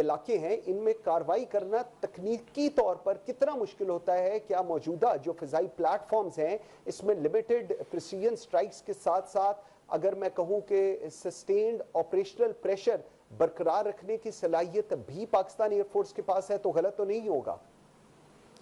علاقے ہیں ان میں کاروائی کرنا تکنیکی طور پر کتنا مشکل ہوتا ہے؟ کیا موجودہ جو فضائی پلیٹ فارمز ہیں اس میں لمیٹڈ پریسیجن سٹرائکس کے ساتھ ساتھ اگر میں کہوں کہ سسٹینڈ آپریشنل پریشر برقرار رکھنے کی صلاحیت بھی پاکستان ایئر فورس کے پاس ہے؟ تو غلط تو نہیں ہوگا؟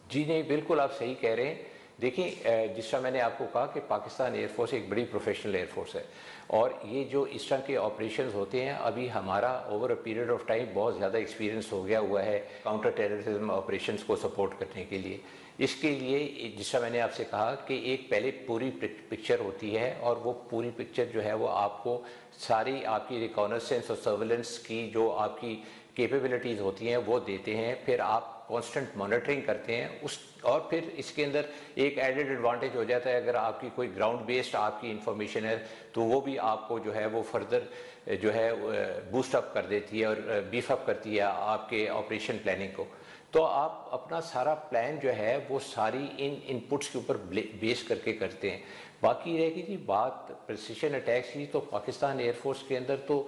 جی نہیں، بالکل آپ صحیح کہہ رہے ہیں. دیکھیں جس طرح میں نے آپ کو کہا کہ پاکستان ایئر فورس ایک بڑی پروفیشنل ایئر فورس ہے، اور یہ جو اس طرح کے آپریشنز ہوتے ہیں ابھی ہمارا over a period of time بہت زیادہ ایکسپیرینس ہو گیا ہوا ہے کاؤنٹر ٹیررزم آپریشنز کو سپورٹ کرنے کے لیے. اس کے لیے جس طرح میں نے آپ سے کہا کہ ایک پہلے پوری پکچر ہوتی ہے، اور وہ پوری پکچر جو ہے وہ آپ کو ساری آپ کی ریکانسنس اور سرویلنس کی جو آپ کی کیپیبلٹیز ہوتی ہیں وہ دیتے ہیں. پھر آپ کانسٹنٹ مانیٹرنگ کرتے ہیں اور پھر اس کے اندر ایک ایڈڈ ایڈوانٹیج ہو جاتا ہے اگر آپ کی کوئی گراؤنڈ بیسڈ آپ کی انفارمیشن ہے تو وہ بھی آپ کو جو ہے وہ فردر جو ہے بوسٹ اپ کر دیتی ہے اور بیف اپ کرتی ہے آپ کے آپریشن پلاننگ کو. تو آپ اپنا سارا پلان جو ہے وہ ساری ان انپٹس کے اوپر بیس کر کے کرتے ہیں. باقی رہے گی جی بات پریسیشن اٹیکس کی، تو پاکستان ایئر فورس کے اندر تو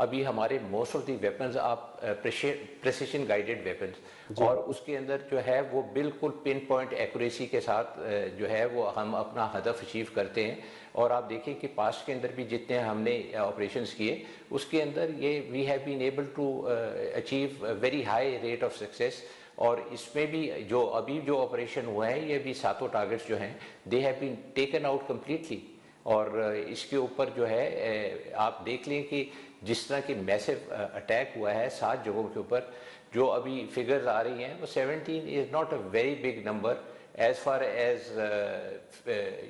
ابھی ہمارے موسٹ آف دی ویپنز آپ پریسیشن گائیڈڈ ویپنز، اور اس کے اندر جو ہے وہ بالکل پن پوائنٹ ایکوریسی کے ساتھ جو ہے وہ ہم اپنا ہدف اچیو کرتے ہیں. اور آپ دیکھیں کہ پاسٹ کے اندر بھی جتنے ہم نے آپریشنز کیے اس کے اندر یہ we have been able to achieve very high rate of success. اور اس میں بھی جو ابھی جو آپریشن ہوا ہے یہ بھی ساتوں ٹارگٹس جو ہیں they have been taken out completely. اور اس کے اوپر جو ہے آپ دیکھ لیں کہ جس طرح کی میسو اٹیک ہوا ہے 7 جگہوں کے اوپر، جو ابھی فگرز آ رہی ہیں وہ 17 is not a very big number as far as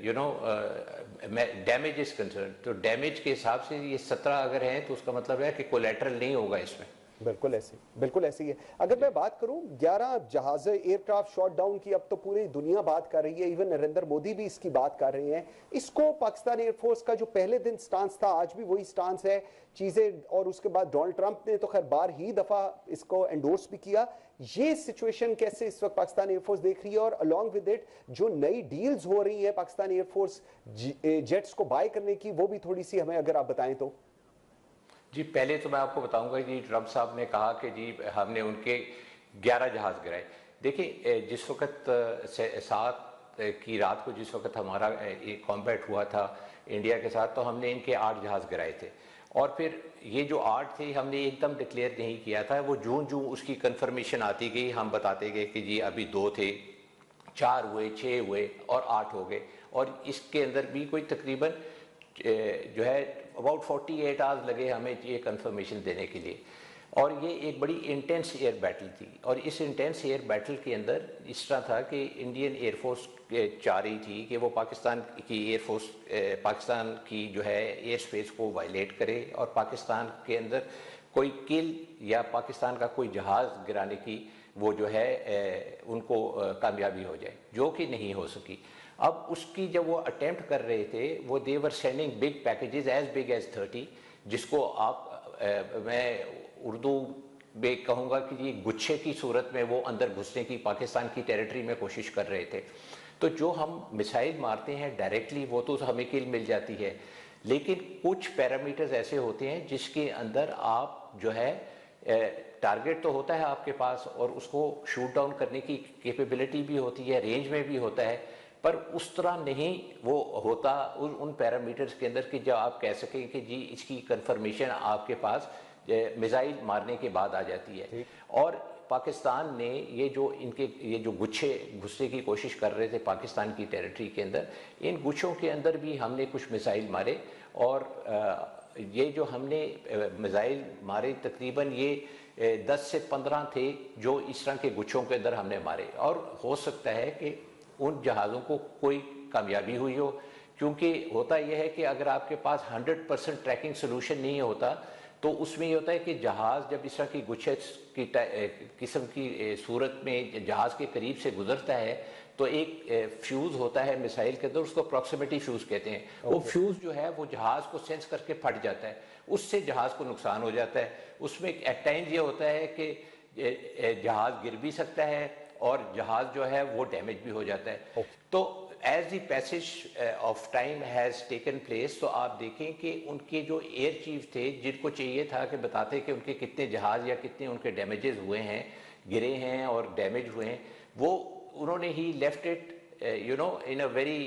you know damage is concern. تو ڈیمیج کے حساب سے یہ 17 اگر ہیں تو اس کا مطلب ہے کہ کولیٹرل نہیں ہوگا اس میں. بالکل ایسے ہی ہے. اگر میں بات کروں 11 جہاز ایئر کرافٹ شاٹ ڈاؤن کی، اب تو پوری دنیا بات کر رہی ہے، ایون نریندر مودی بھی اس کی بات کر رہے ہیں. اس کو پاکستان ایئر فورس کا جو پہلے دن سٹانس تھا آج بھی وہی سٹانس ہے چیزیں، اور اس کے بعد ڈونلڈ ٹرمپ نے تو خیر بار ہی دفعہ اس کو انڈورس بھی کیا. یہ سچویشن کیسے اس وقت پاکستان ایئر فورس دیکھ رہی ہے، اور along with it جو نئی ڈیلز ہو رہی ہیں پاکستان ایئر فورس جیٹس کو بائی کرنے کی، وہ بھی تھوڑی سی ہمیں اگر آپ بتائیں تو. جی پہلے تو میں آپ کو بتاؤں گا جی ٹرمپ صاحب نے کہا کہ جی ہم نے ان کے 11 جہاز گرائے. دیکھیں جس وقت 7 کی رات کو جس وقت ہمارا کامبیٹ ہوا تھا انڈیا کے ساتھ تو ہم نے ان کے 8 جہاز گرائے تھے. اور پھر یہ جو 8 تھے ہم نے ایک دم ڈکلیئر نہیں کیا تھا، وہ جون اس کی کنفرمیشن آتی گئی ہم بتاتے گئے کہ جی ابھی 2 تھے، 4 ہوئے، 6 ہوئے اور 8 ہو گئے. اور اس کے اندر بھی کوئی تقریباً جو ہے about 48 آورز لگے ہمیں یہ کنفرمیشن دینے کے لیے. اور یہ ایک بڑی انٹینس ایئر بیٹل تھی، اور اس انٹینس ایئر بیٹل کے اندر اس طرح تھا کہ انڈین ایئر فورس چاہ رہی تھی کہ وہ پاکستان کی ایئر فورس پاکستان کی جو ہے ایئر سپیس کو وائلیٹ کرے اور پاکستان کے اندر کوئی کل یا پاکستان کا کوئی جہاز گرانے کی وہ جو ہے ان کو کامیابی ہو جائے، جو کہ نہیں ہو سکی. اب اس کی جب وہ اٹیمپٹ کر رہے تھے وہ they were sending big packages as big as 30، جس کو آپ میں اردو میں کہوں گا کہ یہ گچھے کی صورت میں وہ اندر گھسنے کی پاکستان کی ٹیریٹری میں کوشش کر رہے تھے. تو جو ہم میسائل مارتے ہیں ڈائریکٹلی وہ تو ہمیں کل مل جاتی ہے، لیکن کچھ پیرامیٹرز ایسے ہوتے ہیں جس کے اندر آپ جو ہے ٹارگٹ تو ہوتا ہے آپ کے پاس اور اس کو شوٹ ڈاؤن کرنے کی کیپیبلٹی بھی ہوتی ہے، رینج میں بھی ہوتا ہے، پر اس طرح نہیں وہ ہوتا ان پیرامیٹرز کے اندر کہ جو آپ کہہ سکیں کہ جی اس کی کنفرمیشن آپ کے پاس میزائل مارنے کے بعد آ جاتی ہے. اور پاکستان نے یہ جو گچھے گھسنے کی کوشش کر رہے تھے پاکستان کی ٹیریٹری کے اندر، ان گچھوں کے اندر بھی ہم نے کچھ میزائل مارے. اور یہ جو ہم نے میزائل مارے تقریباً یہ 10 سے 15 تھے جو اس طرح کے گچھوں کے اندر ہم نے مارے. اور ہو سکتا ہے کہ ان جہازوں کو کوئی کامیابی ہوئی ہو، کیونکہ ہوتا یہ ہے کہ اگر آپ کے پاس 100% ٹریکنگ سلوشن نہیں ہوتا تو اس میں یہ ہوتا ہے کہ جہاز جب اس طرح کی گچھے کی قسم کی صورت میں جہاز کے قریب سے گزرتا ہے تو ایک فیوز ہوتا ہے میسائل کے اندر، اس کو پراکسیمیٹی فیوز کہتے ہیں. وہ فیوز جو ہے وہ جہاز کو سینس کر کے پھٹ جاتا ہے، اس سے جہاز کو نقصان ہو جاتا ہے. اس میں ایٹ ٹائمز یہ ہوتا ہے کہ جہاز گر بھی سکتا ہے اور جہاز جو ہے وہ ڈیمیج بھی ہو جاتا ہے. تو as the passage of time has taken place تو آپ دیکھیں کہ ان کے جو ایئر چیف تھے جن کو چاہیے تھا کہ بتاتے کہ ان کے کتنے جہاز یا کتنے ان کے ڈیمیجز ہوئے ہیں، گرے ہیں اور ڈیمیج ہوئے ہیں، وہ انہوں نے he left it in a very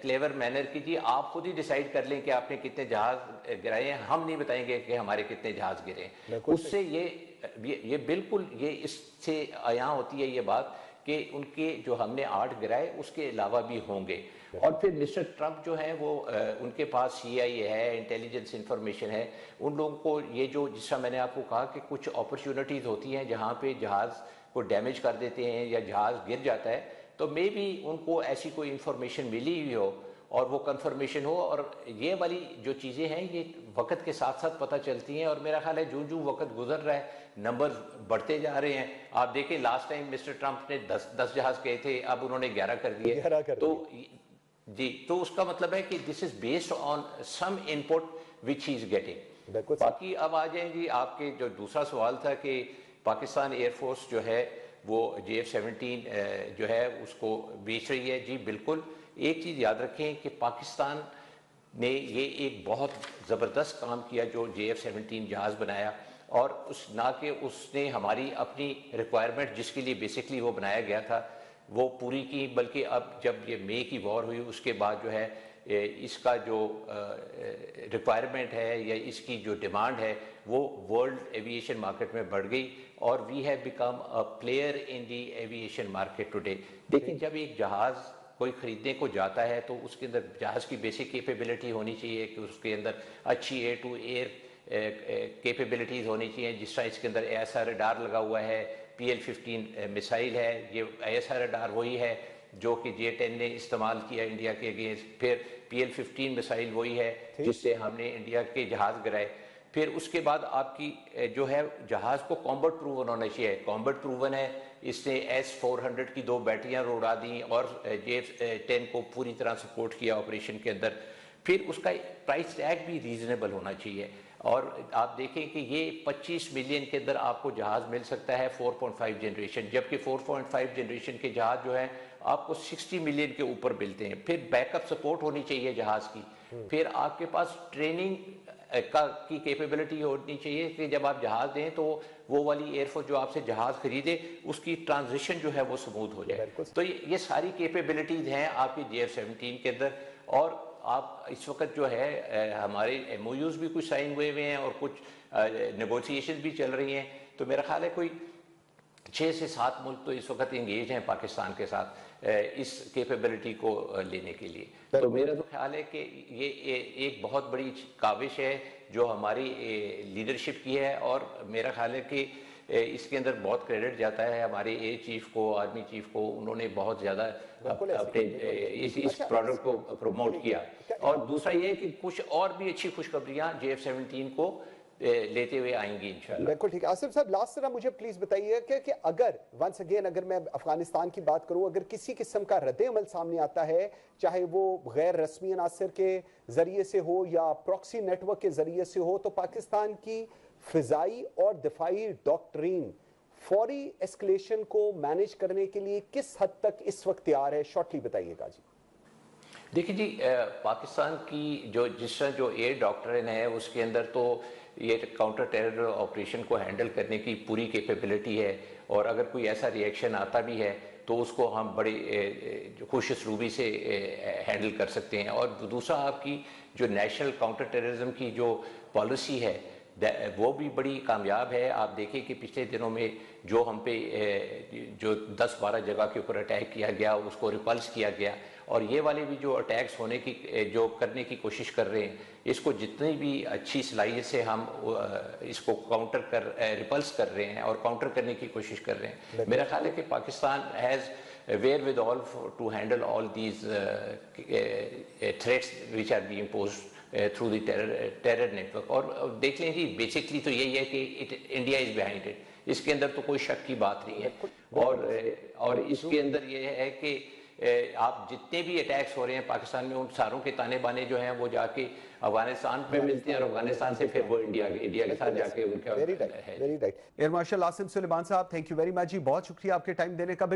clever manner کہ جی آپ خود ہی ڈیسائیڈ کر لیں کہ آپ نے کتنے جہاز گرائے ہیں، ہم نہیں بتائیں گے کہ ہمارے کتنے جہاز گرے ہیں۔ اس سے یہ بالکل یہ اس سے عیاں ہوتی ہے یہ بات کہ ان کے جو ہم نے 8 گرائے اس کے علاوہ بھی ہوں گے۔ اور پھر مسٹر ٹرمپ جو ہیں وہ ان کے پاس CIA ہے، انٹیلیجنس انفارمیشن ہے، ان لوگوں کو یہ جو جس طرح میں نے آپ کو کہا کہ کچھ اپرچونٹیز ہوتی ہیں جہاں پہ جہاز کو ڈیمیج کر دیتے ہیں یا جہاز گر جاتا ہے، تو مے بی ان کو ایسی کوئی انفارمیشن ملی ہوئی ہو اور وہ کنفرمیشن ہو، اور یہ والی جو چیزیں ہیں یہ وقت کے ساتھ ساتھ پتہ چلتی ہیں، اور میرا خیال ہے جو وقت گزر رہا ہے نمبر بڑھتے جا رہے ہیں۔ آپ دیکھیں لاسٹ ٹائم مسٹر ٹرمپ نے 10 جہاز کہے تھے، اب انہوں نے 11 کر دیے، تو جی تو اس کا مطلب ہے کہ دس is based on some in put which he is getting. باقی اب آ جائیں جی آپ کے جو دوسرا سوال تھا کہ پاکستان ایئر فورس جو ہے وہ JF-17 جو ہے اس کو بیچ رہی ہے، جی بالکل۔ ایک چیز یاد رکھیں کہ پاکستان نے یہ ایک بہت زبردست کام کیا جو JF-17 جہاز بنایا، اور نہ کہ اس نے ہماری اپنی ریکوائرمنٹ جس کے لیے بیسکلی وہ بنایا گیا تھا وہ پوری کی، بلکہ اب جب یہ مئی کی وار ہوئی اس کے بعد جو ہے اس کا جو ریکوائرمنٹ ہے یا اس کی جو ڈیمانڈ ہے وہ ورلڈ ایویشن مارکیٹ میں بڑھ گئی، اور we have become a player in the aviation market today. دیکھیں جب ایک جہاز کوئی خریدنے کو جاتا ہے تو اس کے اندر جہاز کی بیسک کیپیبلٹی ہونی چاہیے کہ اس کے اندر اچھی ایئر ٹو ایئر کیپیبلٹیز ہونی چاہیے، جس طرح اس کے اندر ASR ریڈار لگا ہوا ہے، PL-15 میسائل ہے، یہ ASR ریڈار وہی ہے جو کہ J-10 نے استعمال کیا انڈیا کے اگینسٹ، پھر PL-15 میسائل وہی ہے جس سے ہم نے انڈیا کے جہاز گرائے۔ پھر اس کے بعد آپ کی جو ہے جہاز کو کامبٹ پروون ہونا چاہیے، کامبٹ پروون ہے، اس نے S-400 کی 2 بیٹریاں اڑا دیں اور J-10 کو پوری طرح سپورٹ کیا آپریشن کے اندر۔ پھر اس کا پرائس ٹیگ بھی ریزنیبل ہونا چاہیے، اور آپ دیکھیں کہ یہ 25 ملین کے اندر آپ کو جہاز مل سکتا ہے 4.5 جنریشن، جبکہ 4.5 جنریشن کے جہاز جو ہیں آپ کو 60 ملین کے اوپر ملتے ہیں۔ پھر بیک اپ سپورٹ ہونی چاہیے جہاز کی، پھر آپ کے پاس ٹریننگ کی کیپیبلٹی ہونی چاہیے کہ جب آپ جہاز دیں تو وہ والی ایئر فورس جو آپ سے جہاز خریدے اس کی ٹرانزیشن جو ہے وہ سموتھ ہو جائے۔ تو یہ ساری کیپیبلٹیز ہیں آپ کی JF-17 کے اندر، اور آپ اس وقت جو ہے ہمارے MOUs بھی کچھ سائن ہوئے ہوئے ہیں اور کچھ نیگوسیشن بھی چل رہی ہیں، تو میرا خیال ہے کوئی 6 سے 7 ملک تو اس وقت انگیج ہیں پاکستان کے ساتھ اس کیپیبلٹی کو لینے کے لیے۔ تو میرا تو خیال ہے کہ یہ ایک بہت بڑی کاوش ہے جو ہماری لیڈرشپ کی ہے، اور میرا خیال ہے کہ اس کے اندر بہت کریڈٹ جاتا ہے ہمارے ایئر چیف کو، آرمی چیف کو، انہوں نے بہت زیادہ اپنے اس پروڈکٹ کو پروموٹ کیا۔ اور دوسرا یہ ہے کہ کچھ اور بھی اچھی خوشخبریاں JF-17 کو لیتے ہوئے آئیں گی انشاءاللہ۔ بالکل ٹھیک ہے۔ آصف صاحب لاسٹ طرح مجھے پلیز بتائیے کہ اگر ونس اگین اگر میں افغانستان کی بات کروں، اگر کسی قسم کا رد عمل سامنے آتا ہے، چاہے وہ غیر رسمی عناصر کے ذریعے سے ہو یا پراکسی نیٹ ورک کے ذریعے سے ہو، تو پاکستان کی فضائی اور دفاعی ڈاکٹرین فوری اسکلیشن کو مینیج کرنے کے لیے کس حد تک اس وقت تیار ہے؟ شارٹلی بتائیے گا جی۔ دیکھیں جی پاکستان کی جس طرح جو ایئر ڈاکٹرین ہے اس کے اندر تو یہ کاؤنٹر ٹیرر آپریشن کو ہینڈل کرنے کی پوری کیپیبلٹی ہے، اور اگر کوئی ایسا ریئیکشن آتا بھی ہے تو اس کو ہم بڑی خوش اسلوبی سے ہینڈل کر سکتے ہیں۔ اور دوسرا آپ کی جو نیشنل کاؤنٹر ٹیررزم کی جو پالیسی ہے وہ بھی بڑی کامیاب ہے۔ آپ دیکھیں کہ پچھلے دنوں میں جو ہم پہ جو 10-12 جگہ کے اوپر اٹیک کیا گیا اس کو ریپلس کیا گیا، اور یہ والے بھی جو اٹیکس ہونے کی جو کرنے کی کوشش کر رہے ہیں، اس کو جتنی بھی اچھی صلاحیت سے ہم اس کو ریپلس کر رہے ہیں اور کاؤنٹر کرنے کی کوشش کر رہے ہیں، میرا خیال ہے کہ Pakistan has wherewithal to handle all these threats which are being posed through the terror network۔ اور دیکھ لیں جی بیسکلی تو یہی ہے کہ انڈیا از behind it، اس کے اندر تو کوئی شک کی بات نہیں ہے، اور اس کے اندر یہ ہے کہ آپ جتنے بھی اٹیکس ہو رہے ہیں پاکستان میں ان ساروں کے تانے بانے جو ہیں وہ جا کے افغانستان پہ ملتے ہیں، اور افغانستان سے پھر وہ انڈیا کے ساتھ جا کے ان کا ہے۔ ایئر مارشل عاصم سلیمان صاحب، تھینک یو ویری مچ جی، بہت شکریہ آپ کے ٹائم دینے کا۔